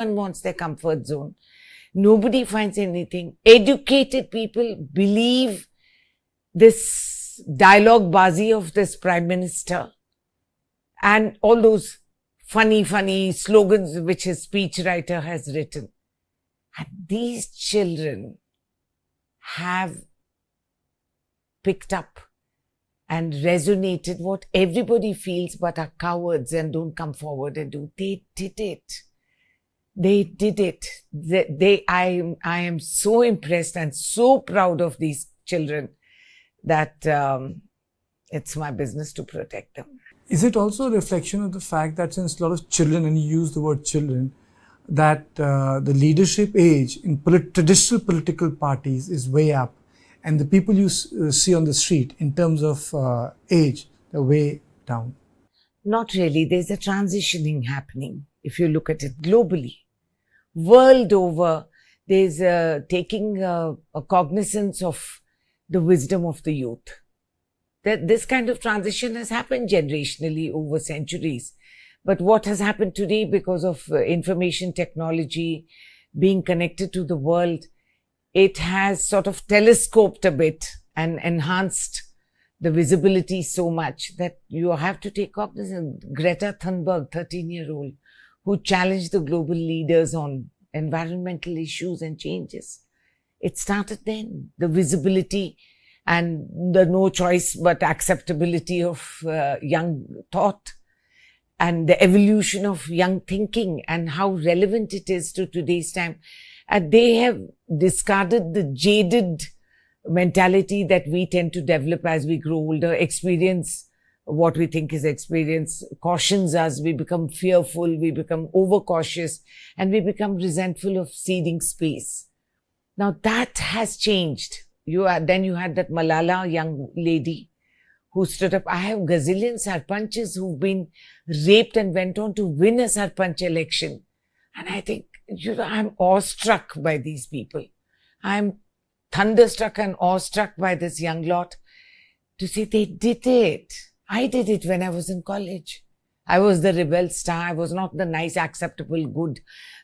Everyone wants their comfort zone. Nobody finds anything. Educated people believe this dialogue bazi of this Prime Minister and all those funny slogans which his speechwriter has written. And these children have picked up and resonated what everybody feels but are cowards and don't come forward and do. They did it. They did it. I am so impressed and so proud of these children that it's my business to protect them. Is it also a reflection of the fact that since a lot of children, and you use the word children, that the leadership age in traditional political parties is way up, and the people you see on the street in terms of age, they're way down? Not really. There's a transitioning happening if you look at it globally. World over, there's taking a cognizance of the wisdom of the youth. That this kind of transition has happened generationally over centuries. But what has happened today because of information technology, being connected to the world, it has sort of telescoped a bit and enhanced the visibility so much that you have to take cognizance. Greta Thunberg, 13-year-old, who challenged the global leaders on environmental issues and changes. It started then. The visibility and the no choice but acceptability of young thought and the evolution of young thinking and how relevant it is to today's time. And they have discarded the jaded mentality that we tend to develop as we grow older. Experience, what we think is experience, cautions us. We become fearful, we become overcautious, and we become resentful of ceding space. Now that has changed. Then you had that Malala young lady who stood up. I have gazillion sarpanches who've been raped and went on to win a sarpanch election. And I think, I'm awestruck by these people. I'm thunderstruck and awestruck by this young lot to see they did it. I did it when I was in college. I was the rebel star. I was not the nice, acceptable, good,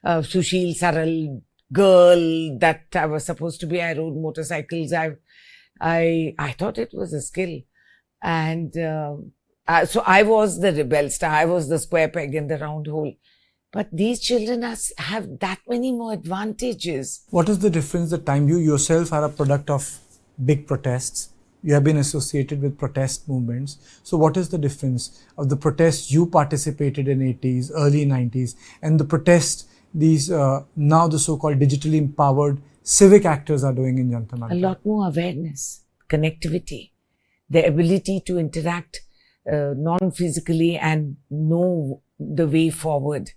Sushil, Saral girl that I was supposed to be. I rode motorcycles. I thought it was a skill. And so I was the rebel star. I was the square peg in the round hole. But these children have that many more advantages. What is the difference the time you yourself are a product of big protests? You have been associated with protest movements. So what is the difference of the protests you participated in 80s, early 90s, and the protests these now the so-called digitally empowered civic actors are doing in Janta Mantra? A lot more awareness, connectivity, the ability to interact non-physically and know the way forward.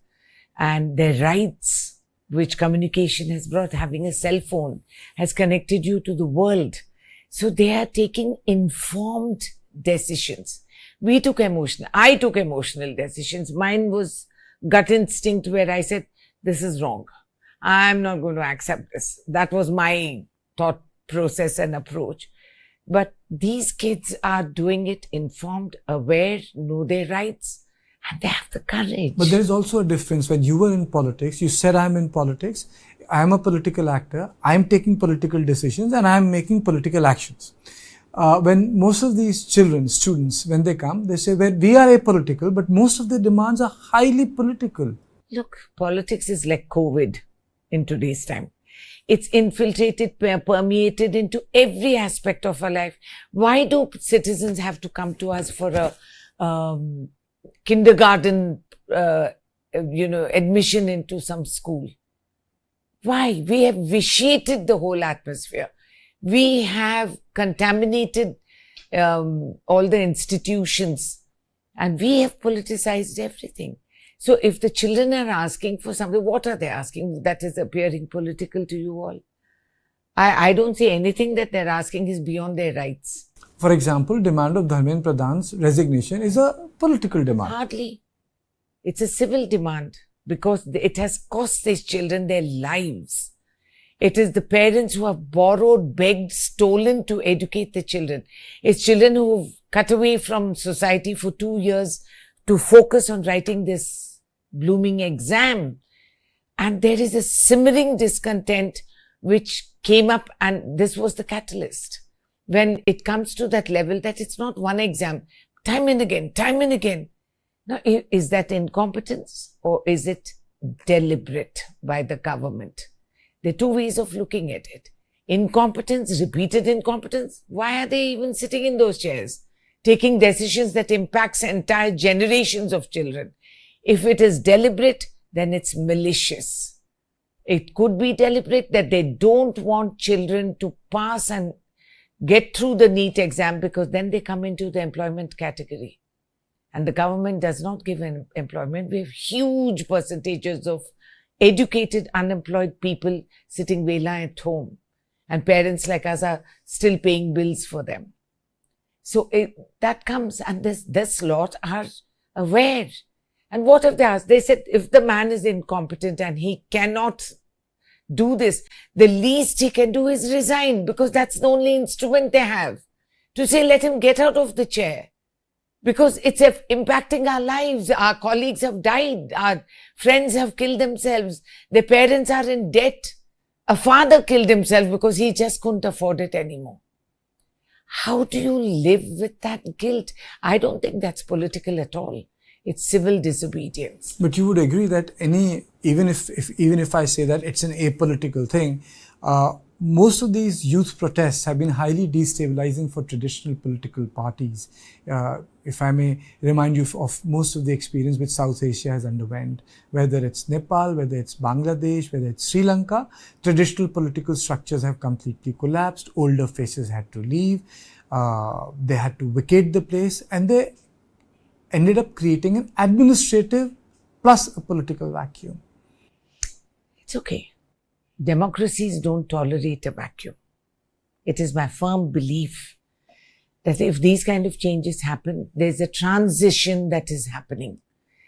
And their rights, which communication has brought, having a cell phone has connected you to the world. So they are taking informed decisions. I took emotional decisions. Mine was gut instinct where I said, this is wrong. I'm not going to accept this. That was my thought process and approach. But these kids are doing it informed, aware, know their rights, and they have the courage. But there is also a difference. When you were in politics, you said, I'm in politics, I'm a political actor, I'm taking political decisions, and I'm making political actions. When most of these children, students, when they come, they say, well, we are apolitical, but most of the demands are highly political. Look, politics is like COVID in today's time. It's infiltrated, permeated into every aspect of our life. Why do citizens have to come to us for a kindergarten, admission into some school? Why? We have vitiated the whole atmosphere. We have contaminated all the institutions, and we have politicized everything. So if the children are asking for something, what are they asking that is appearing political to you all? I don't see anything that they're asking is beyond their rights. For example, demand of Dharmendra Pradhan's resignation is a political demand. Hardly. It's a civil demand because it has cost these children their lives. It is the parents who have borrowed, begged, stolen to educate the children. It's children who've cut away from society for 2 years to focus on writing this blooming exam. And there is a simmering discontent which came up, and this was the catalyst. When it comes to that level that it's not one exam, time and again. Now, is that incompetence or is it deliberate by the government? There are two ways of looking at it. Incompetence, repeated incompetence. Why are they even sitting in those chairs, taking decisions that impacts entire generations of children? If it is deliberate, then it's malicious. It could be deliberate that they don't want children to pass and get through the NEET exam, because then they come into the employment category. And the government does not give employment. We have huge percentages of educated, unemployed people sitting vela at home. And parents like us are still paying bills for them. So that comes, and this lot are aware. And what have they asked? They said, if the man is incompetent and he cannot do this, the least he can do is resign, because that's the only instrument they have to say, let him get out of the chair. Because it's impacting our lives. Our colleagues have died. Our friends have killed themselves. Their parents are in debt. A father killed himself because he just couldn't afford it anymore. How do you live with that guilt? I don't think that's political at all. It's civil disobedience. But you would agree that even if I say that it's an apolitical thing, most of these youth protests have been highly destabilizing for traditional political parties. If I may remind you of most of the experience which South Asia has underwent, whether it's Nepal, whether it's Bangladesh, whether it's Sri Lanka, traditional political structures have completely collapsed. Older faces had to leave. They had to vacate the place, and they ended up creating an administrative plus a political vacuum. It's okay. Democracies don't tolerate a vacuum. It is my firm belief that if these kind of changes happen, there's a transition that is happening.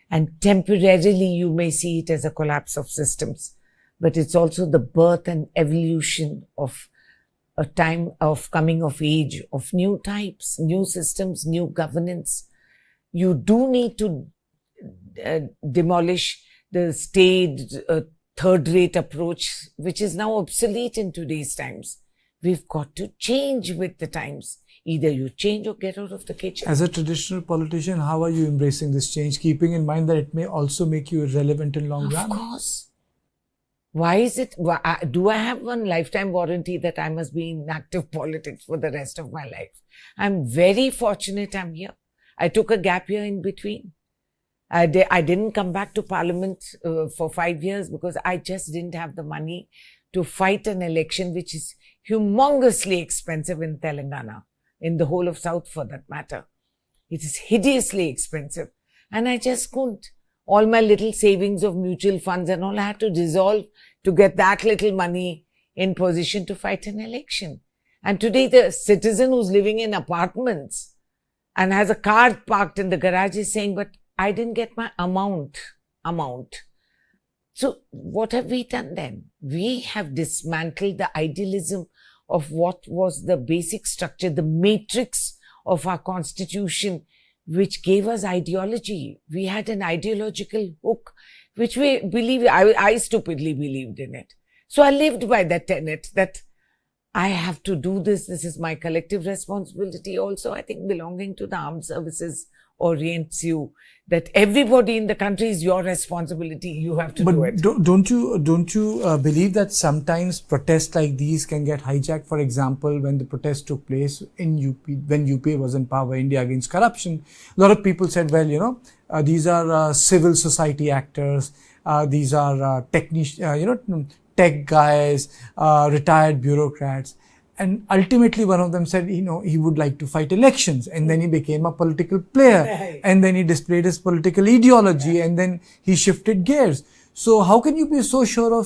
And temporarily you may see it as a collapse of systems, but it's also the birth and evolution of a time of coming of age, of new types, new systems, new governance. You do need to demolish the staid, third-rate approach, which is now obsolete in today's times. We've got to change with the times. Either you change or get out of the kitchen. As a traditional politician, how are you embracing this change, keeping in mind that it may also make you irrelevant in long run? Of course. Why is it? Do I have one lifetime warranty that I must be in active politics for the rest of my life? I'm very fortunate I'm here. I took a gap year in between. I didn't come back to Parliament for 5 years because I just didn't have the money to fight an election which is humongously expensive in Telangana, in the whole of South for that matter. It is hideously expensive. And I just couldn't. All my little savings of mutual funds and all I had to dissolve to get that little money in position to fight an election. And today the citizen who's living in apartments and has a car parked in the garage is saying, but I didn't get my amount. So what have we done then? We have dismantled the idealism of what was the basic structure, the matrix of our constitution, which gave us ideology. We had an ideological hook, which we believe, I stupidly believed in it. So I lived by that tenet that I have to do this. This is my collective responsibility. Also, I think belonging to the armed services orients you that everybody in the country is your responsibility. You have to do it. But don't you believe that sometimes protests like these can get hijacked? For example, when the protest took place in UP, when UP was in power, India Against Corruption, a lot of people said, well, these are civil society actors, these are tech guys, retired bureaucrats. And ultimately, one of them said, he would like to fight elections. And then he became a political player. Right. And then he displayed his political ideology. Right. And then he shifted gears. So how can you be so sure of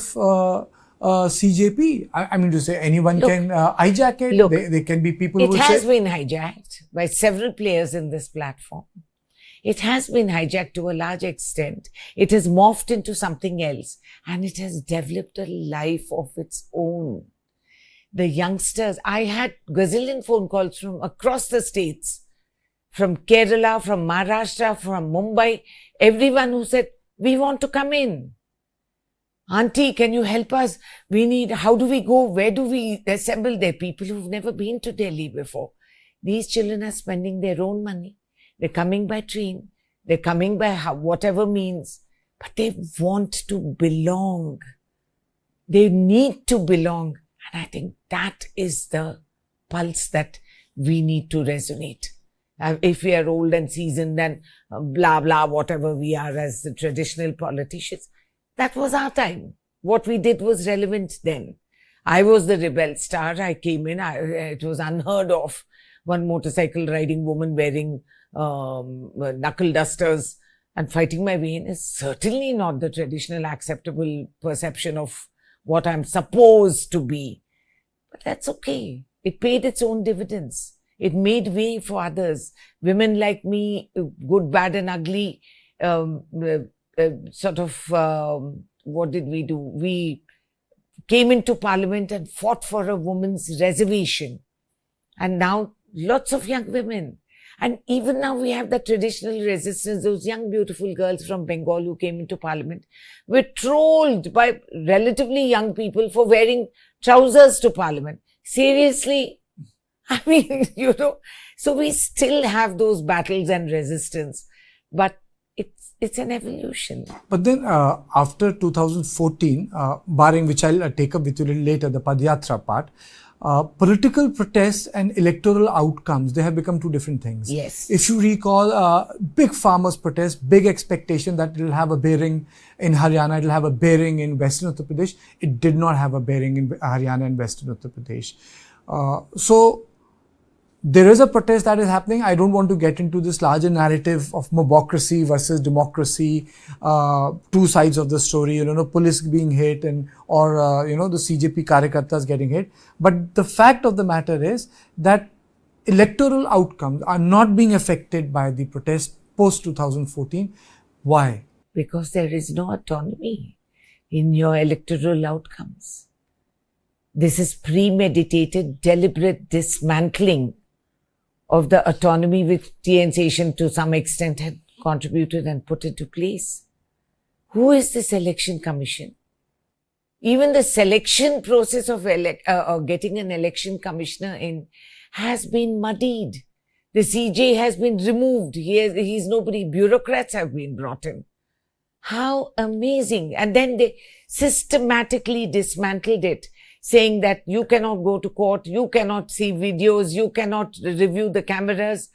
CJP? I mean to say, anyone can hijack it. Look, there can be people who say... It has been hijacked by several players in this platform. It has been hijacked to a large extent. It has morphed into something else. And it has developed a life of its own. The youngsters, I had gazillion phone calls from across the states, from Kerala, from Maharashtra, from Mumbai, everyone who said, we want to come in. Auntie, can you help us? How do we go? Where do we assemble? There are people who've never been to Delhi before. These children are spending their own money. They're coming by train. They're coming by whatever means. But they want to belong. They need to belong. And I think that is the pulse that we need to resonate. If we are old and seasoned and blah, blah, whatever we are as the traditional politicians, that was our time. What we did was relevant then. I was the rebel star. I came in. It was unheard of. One motorcycle riding woman wearing knuckle dusters and fighting my way in is certainly not the traditional acceptable perception of what I'm supposed to be. But that's okay. It paid its own dividends. It made way for others. Women like me, good, bad and ugly, what did we do? We came into parliament and fought for a woman's reservation. And now lots of young women. And even now we have the traditional resistance. Those young, beautiful girls from Bengal who came into parliament were trolled by relatively young people for wearing trousers to parliament. Seriously? I mean, so we still have those battles and resistance, but it's an evolution. But then after 2014, barring which I'll take up with you a little later, the Padyatra part, political protests and electoral outcomes, they have become two different things. Yes. If you recall, big farmers' protests, big expectation that it will have a bearing in Haryana, it will have a bearing in Western Uttar Pradesh. It did not have a bearing in Haryana and Western Uttar Pradesh. So there is a protest that is happening. I don't want to get into this larger narrative of mobocracy versus democracy, two sides of the story, police being hit or the CJP karyakartas getting hit. But the fact of the matter is that electoral outcomes are not being affected by the protest post 2014. Why? Because there is no autonomy in your electoral outcomes. This is premeditated, deliberate dismantling of the autonomy which TN Seshan to some extent had contributed and put into place. Who is this election commission? Even the selection process of getting an election commissioner in has been muddied. The CJ has been removed. He's nobody. Bureaucrats have been brought in. How amazing. And then they systematically dismantled it, saying that you cannot go to court, you cannot see videos, you cannot review the cameras.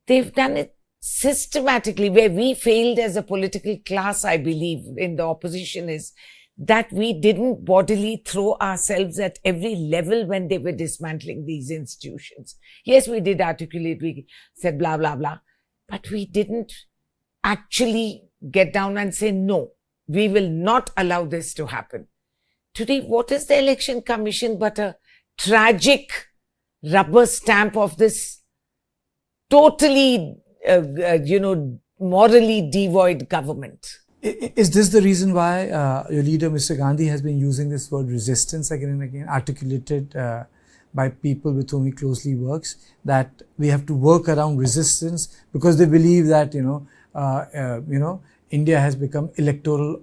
They've done it systematically. Where we failed as a political class, I believe, in the opposition is that we didn't bodily throw ourselves at every level when they were dismantling these institutions. Yes, we did articulate, we said blah, blah, blah, but we didn't actually get down and say, no, we will not allow this to happen. Today, what is the election commission but a tragic rubber stamp of this totally, morally devoid government? Is this the reason why your leader, Mr. Gandhi, has been using this word resistance again and again, articulated by people with whom he closely works, that we have to work around resistance because they believe that, India has become electoral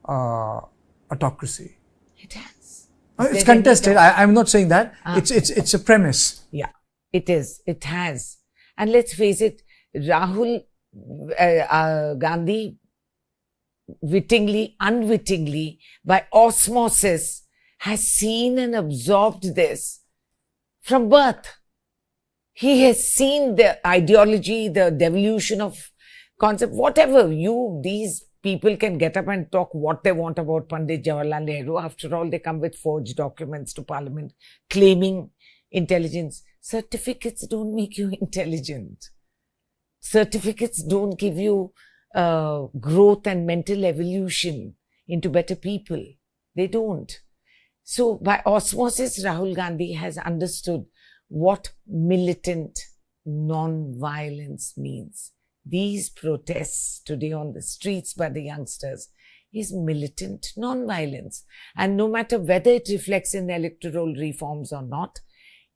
autocracy? It has. It's contested. I'm not saying that. It's a premise. Yeah, it is. It has. And let's face it, Rahul Gandhi, wittingly, unwittingly, by osmosis, has seen and absorbed this from birth. He has seen the ideology, the devolution of concept, whatever. These people can get up and talk what they want about Pandit Jawaharlal Nehru. After all, they come with forged documents to Parliament claiming intelligence. Certificates don't make you intelligent. Certificates don't give you growth and mental evolution into better people. They don't. So by osmosis, Rahul Gandhi has understood what militant non-violence means. These protests today on the streets by the youngsters is militant non-violence. And no matter whether it reflects in electoral reforms or not,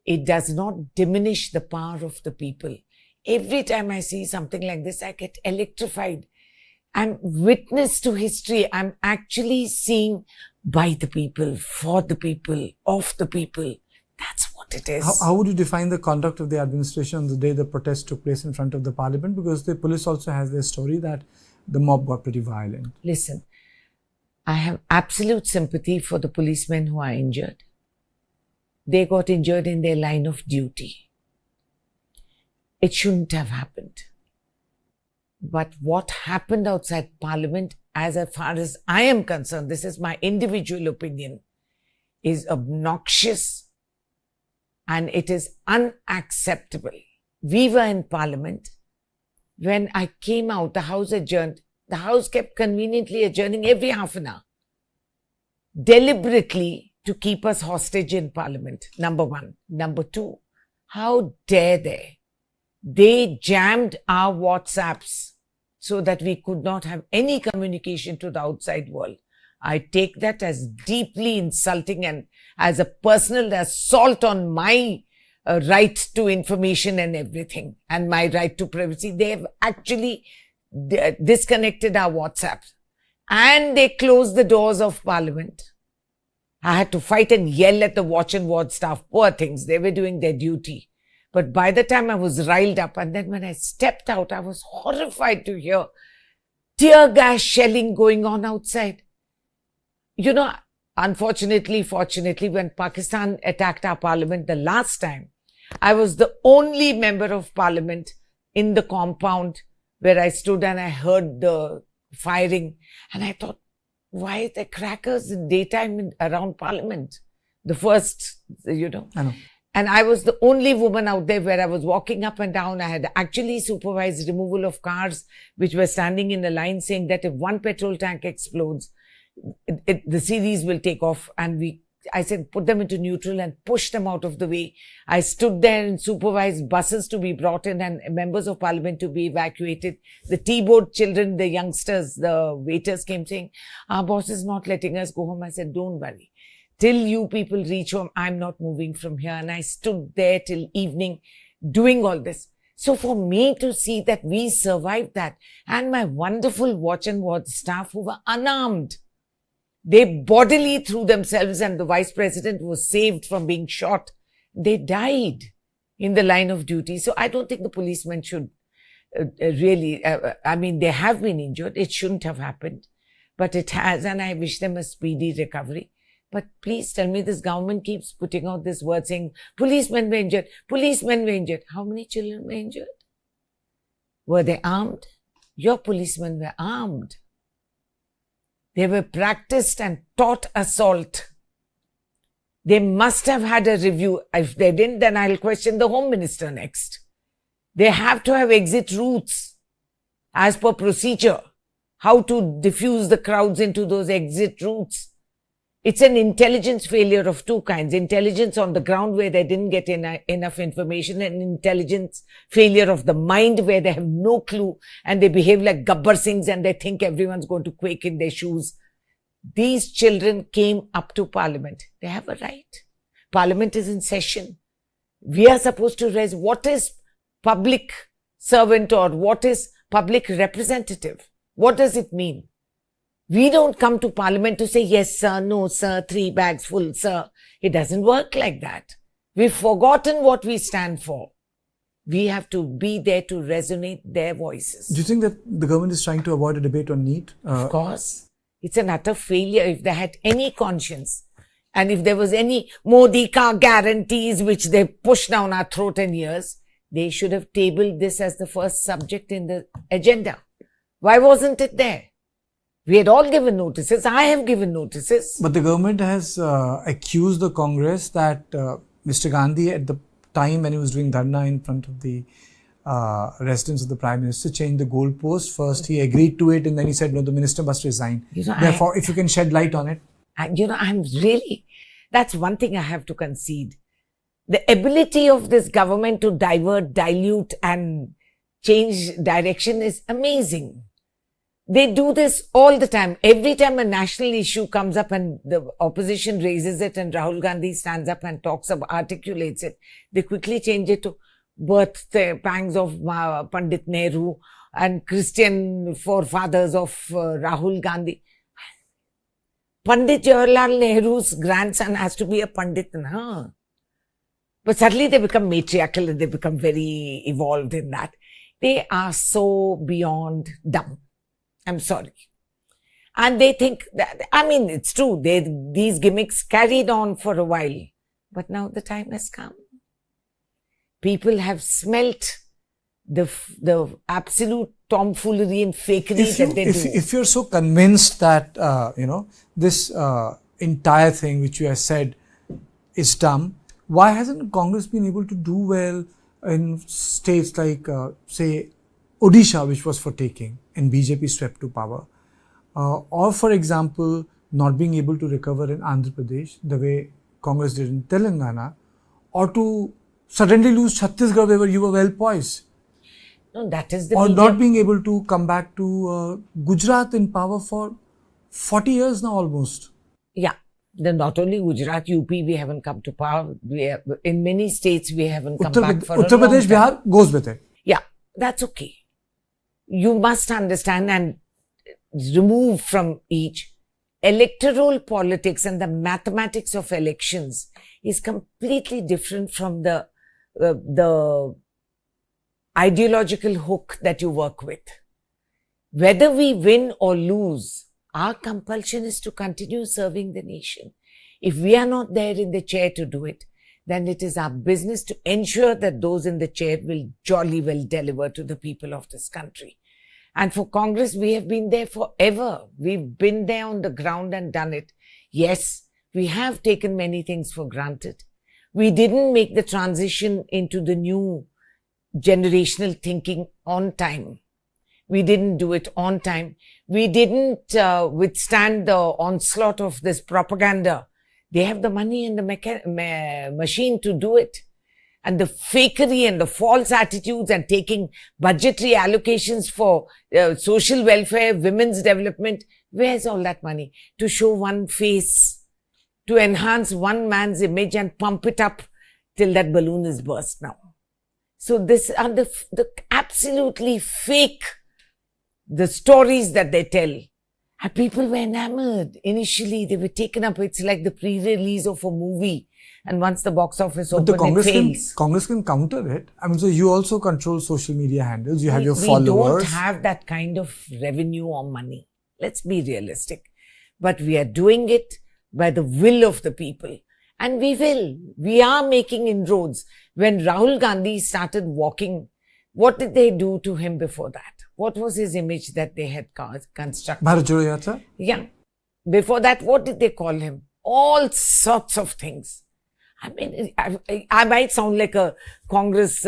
it does not diminish the power of the people. Every time I see something like this, I get electrified. I'm witness to history. I'm actually seeing by the people, for the people, of the people. That's what it is. How would you define the conduct of the administration on the day the protest took place in front of the parliament? Because the police also has their story that the mob got pretty violent. Listen, I have absolute sympathy for the policemen who are injured. They got injured in their line of duty. It shouldn't have happened. But what happened outside Parliament, as far as I am concerned, this is my individual opinion, is obnoxious and it is unacceptable. We were in Parliament. When I came out, the House adjourned. The House kept conveniently adjourning every half an hour, deliberately to keep us hostage in Parliament, number one. Number two, how dare they? They jammed our WhatsApps so that we could not have any communication to the outside world. I take that as deeply insulting and as a personal assault on my right to information and everything, and my right to privacy. They have actually disconnected our WhatsApp and they closed the doors of Parliament. I had to fight and yell at the watch and ward staff. Poor things, they were doing their duty. But by the time I was riled up, and then when I stepped out, I was horrified to hear tear gas shelling going on outside. You know, unfortunately, fortunately, when Pakistan attacked our Parliament the last time, I was the only member of Parliament in the compound where I stood and I heard the firing. And I thought, why are there crackers in daytime around Parliament? The first, you know. I know. And I was the only woman out there where I was walking up and down. I had actually supervised removal of cars which were standing in a line saying that if one petrol tank explodes, the series will take off. And I said, put them into neutral and push them out of the way. I stood there and supervised buses to be brought in and members of Parliament to be evacuated. The T-board children, the youngsters, the waiters came saying, our boss is not letting us go home. I said, don't worry. Till you people reach home, I'm not moving from here. And I stood there till evening doing all this. So for me to see that we survived that, and my wonderful watch and ward staff who were unarmed, they bodily threw themselves, and the vice president was saved from being shot. They died in the line of duty. So I don't think the policemen should really, I mean, they have been injured. It shouldn't have happened, but it has, and I wish them a speedy recovery. But please tell me, this government keeps putting out this word saying, policemen were injured, policemen were injured. How many children were injured? Were they armed? Your policemen were armed. They were practiced and taught assault. They must have had a review. If they didn't, then I'll question the Home Minister next. They have to have exit routes as per procedure. How to diffuse the crowds into those exit routes. It's an intelligence failure of two kinds. Intelligence on the ground where they didn't get enough information, and intelligence failure of the mind where they have no clue and they behave like Gabbar Singhs and they think everyone's going to quake in their shoes. These children came up to Parliament. They have a right. Parliament is in session. We are supposed to raise what is public servant or what is public representative. What does it mean? We don't come to Parliament to say, yes, sir, no, sir, 3 bags full, sir. It doesn't work like that. We've forgotten what we stand for. We have to be there to resonate their voices. Do you think that the government is trying to avoid a debate on NEET? Of course. It's an utter failure. If they had any conscience and if there was any Modi ka guarantees which they push down our throat and ears, they should have tabled this as the first subject in the agenda. Why wasn't it there? We had all given notices. I have given notices. But the government has accused the Congress that Mr. Gandhi, at the time when he was doing dharna in front of the residence of the Prime Minister, changed the goalpost. First, he agreed to it, and then he said, no, the minister must resign. Therefore, if you can shed light on it. I'm really, that's one thing I have to concede. The ability of this government to divert, dilute, and change direction is amazing. They do this all the time. Every time a national issue comes up and the opposition raises it and Rahul Gandhi stands up and talks about, articulates it, they quickly change it to birth pangs of Pandit Nehru, and Christian forefathers of Rahul Gandhi. Pandit Jawaharlal Nehru's grandson has to be a Pandit, na? But suddenly they become matriarchal and they become very evolved in that. They are so beyond dumb. I'm sorry. And they think that, I mean, it's true. These gimmicks carried on for a while. But now the time has come. People have smelt the absolute tomfoolery and fakery that they do. If you're so convinced that, this entire thing which you have said is dumb, why hasn't Congress been able to do well in states like, say, Odisha, which was for taking, and BJP swept to power? Or, for example, not being able to recover in Andhra Pradesh the way Congress did in Telangana, or to suddenly lose Chhattisgarh where you were well poised. No, that is the or not being able to come back to Gujarat in power for 40 years now almost. Yeah. Not only Gujarat, UP, we haven't come to power. In many states, we haven't come back for Uttar Pradesh, Bihar goes with it. Yeah, that's okay. You must understand and remove from each. Electoral politics and the mathematics of elections is completely different from the ideological hook that you work with. Whether we win or lose, our compulsion is to continue serving the nation. If we are not there in the chair to do it, then it is our business to ensure that those in the chair will jolly well deliver to the people of this country. And for Congress, we have been there forever. We've been there on the ground and done it. Yes, we have taken many things for granted. We didn't make the transition into the new generational thinking on time. We didn't do it on time. We didn't withstand the onslaught of this propaganda. They have the money and the machine to do it. And the fakery and the false attitudes and taking budgetary allocations for social welfare, women's development. Where's all that money? To show one face, to enhance one man's image and pump it up till that balloon is burst now. So this are the absolutely fake, the stories that they tell. And people were enamored. Initially, they were taken up. It's like the pre-release of a movie. And once the box office opens, it fails. Congress can counter it. I mean, so you also control social media handles. You have your followers. We don't have that kind of revenue or money. Let's be realistic. But we are doing it by the will of the people. And we will. We are making inroads. When Rahul Gandhi started walking, what did they do to him before that? What was his image that they had constructed? Bharat Jodo Yatra? Yeah. Before that, what did they call him? All sorts of things. I mean, I might sound like a Congress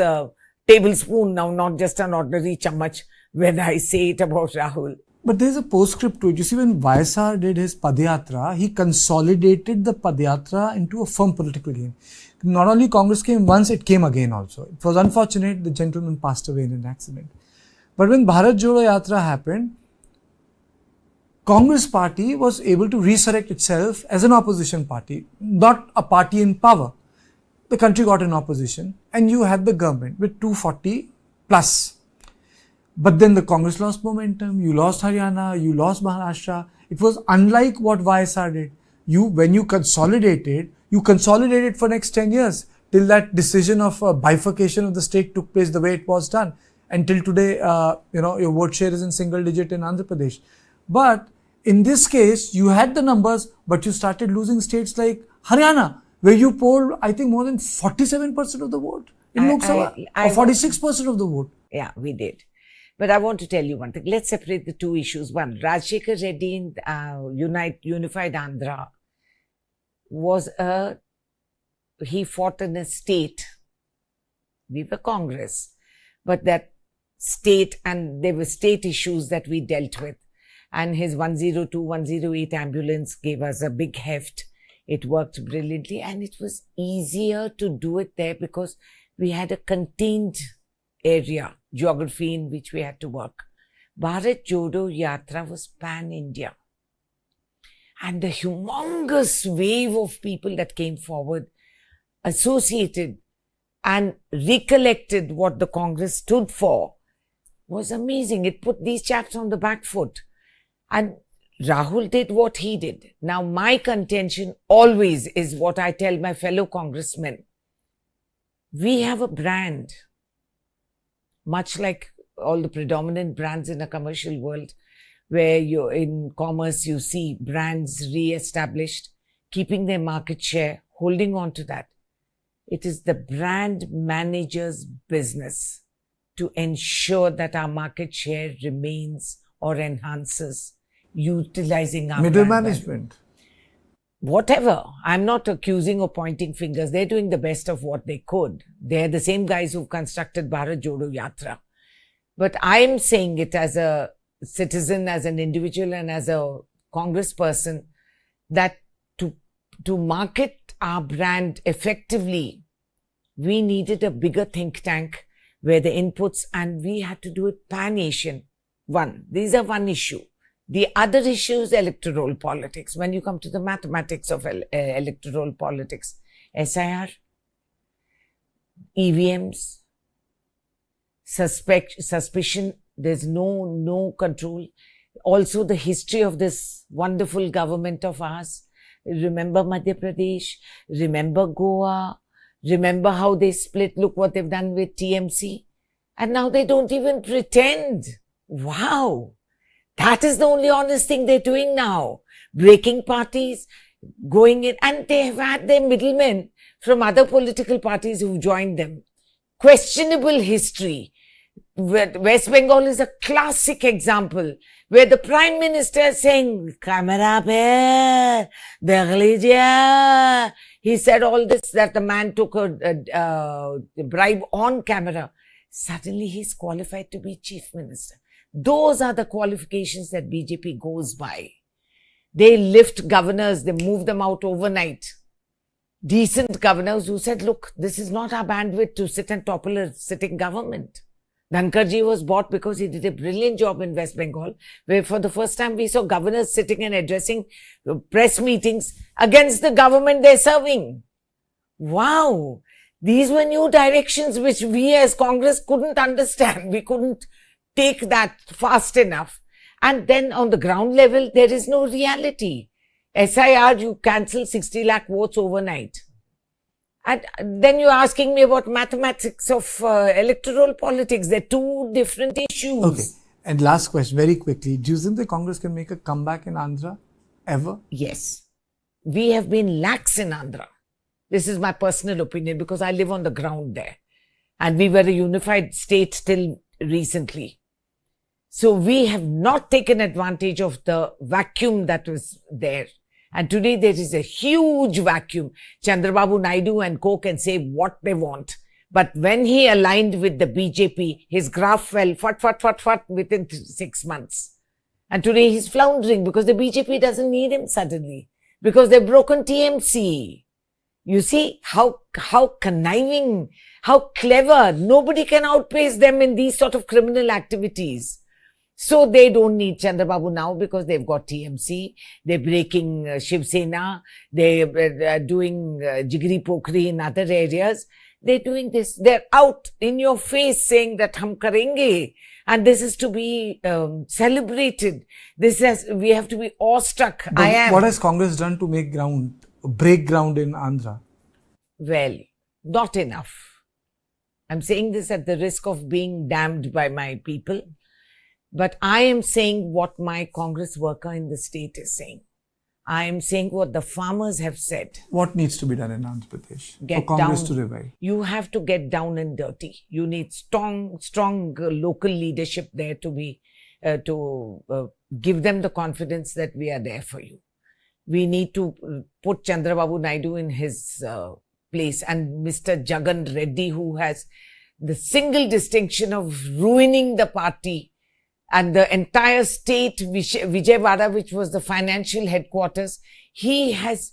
tablespoon now, not just an ordinary chammach when I say it about Rahul. But there's a postscript to it. You see, when YSR did his Padyatra, he consolidated the Padyatra into a firm political game. Not only Congress came once, it came again also. It was unfortunate the gentleman passed away in an accident. But when Bharat Jodo Yatra happened, Congress party was able to resurrect itself as an opposition party, not a party in power. The country got an opposition and you had the government with 240 plus. But then the Congress lost momentum, you lost Haryana, you lost Maharashtra. It was unlike what YSR did. When you consolidated for next 10 years till that decision of bifurcation of the state took place the way it was done. Until today, your vote share is in single digit in Andhra Pradesh. But in this case, you had the numbers, but you started losing states like Haryana, where you polled, I think, more than 47% of the vote in Lok Sabha, or 46% of the vote. Yeah, we did. But I want to tell you one thing. Let's separate the two issues. One, Rajshekar Reddy in Unified Andhra he fought in a state. We were Congress. But that state, and there were state issues that we dealt with. And his 102, 108 ambulance gave us a big heft. It worked brilliantly and it was easier to do it there because we had a contained area, geography in which we had to work. Bharat Jodo Yatra was pan-India. And the humongous wave of people that came forward associated and recollected what the Congress stood for was amazing. It put these chaps on the back foot. And Rahul did what he did. Now, my contention always is what I tell my fellow congressmen. We have a brand, much like all the predominant brands in a commercial world, where you're in commerce, you see brands re-established, keeping their market share, holding on to that. It is the brand manager's business to ensure that our market share remains or enhances, utilizing our middle brand management. value. Whatever. I'm not accusing or pointing fingers. They're doing the best of what they could. They're the same guys who've constructed Bharat Jodo Yatra. But I'm saying it as a citizen, as an individual, and as a congressperson, that to market our brand effectively, we needed a bigger think tank where the inputs, and we had to do it pan-Asian. These are one issue. The other issue is electoral politics. When you come to the mathematics of electoral politics, SIR, EVMs, suspicion, there's no control. Also, the history of this wonderful government of ours. Remember Madhya Pradesh, remember Goa, remember how they split. Look what they've done with TMC. And now they don't even pretend. Wow. That is the only honest thing they're doing now. Breaking parties, going in, and they have had their middlemen from other political parties who've joined them. Questionable history. West Bengal is a classic example where the Prime Minister is saying, "Camera pe, dekh lijiye." He said all this, that the man took a bribe on camera. Suddenly he's qualified to be Chief Minister. Those are the qualifications that BJP goes by. They lift governors, they move them out overnight. Decent governors who said, look, this is not our bandwidth to sit and topple a sitting government. Dhankarji was bought because he did a brilliant job in West Bengal, where for the first time we saw governors sitting and addressing press meetings against the government they're serving. Wow! These were new directions which we as Congress couldn't understand. We couldn't take that fast enough. And then on the ground level, there is no reality. SIR, you cancel 60 lakh votes overnight. And then you're asking me about mathematics of electoral politics. They're two different issues. Okay. And last question, very quickly. Do you think the Congress can make a comeback in Andhra? Ever? Yes. We have been lax in Andhra. This is my personal opinion because I live on the ground there. And we were a unified state till recently. So we have not taken advantage of the vacuum that was there. And today there is a huge vacuum. Chandrababu Naidu and co can say what they want. But when he aligned with the BJP, his graph fell fat within 6 months. And today he's floundering because the BJP doesn't need him suddenly. Because they've broken TMC. You see how conniving, how clever. Nobody can outpace them in these sort of criminal activities. So they don't need Chandrababu now because they've got TMC. They're breaking Shiv Sena. They're doing Jigri Pokhri in other areas. They're doing this. They're out in your face saying that hum karenge. And this is to be celebrated. We have to be awestruck. But what has Congress done to break ground in Andhra? Well, not enough. I'm saying this at the risk of being damned by my people. But I am saying what my Congress worker in the state is saying. I am saying what the farmers have said. What needs to be done in Andhra Pradesh for Congress to revive? You have to get down and dirty. You need strong local leadership there to give them the confidence that we are there for you. We need to put Chandrababu Naidu in his place, and Mr. Jagan Reddy, who has the single distinction of ruining the party and the entire state, Vijayawada, which was the financial headquarters, he has,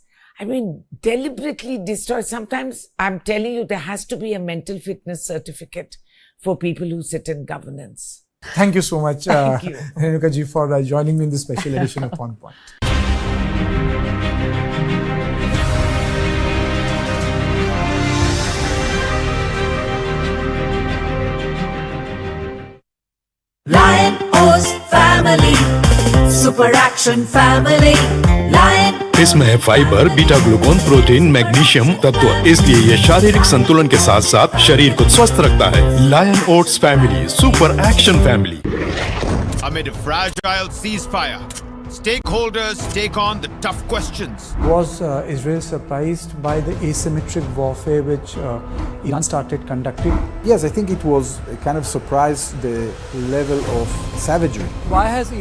deliberately destroyed. Sometimes I'm telling you, there has to be a mental fitness certificate for people who sit in governance. Thank you so much, Thank you. Renuka ji, for joining me in this special edition of On Point. action family. Lion. इसमें है fibre, beta glucan, protein, magnesium तत्व, इसलिए ये शारीरिक संतुलन के साथ साथ शरीर को स्वस्थ रखता है। Lion oats family, super action family. Amid a fragile ceasefire, stakeholders take on the tough questions. Was Israel surprised by the asymmetric warfare which Iran started conducting? Yes, I think it was kind of surprised the level of savagery. Why has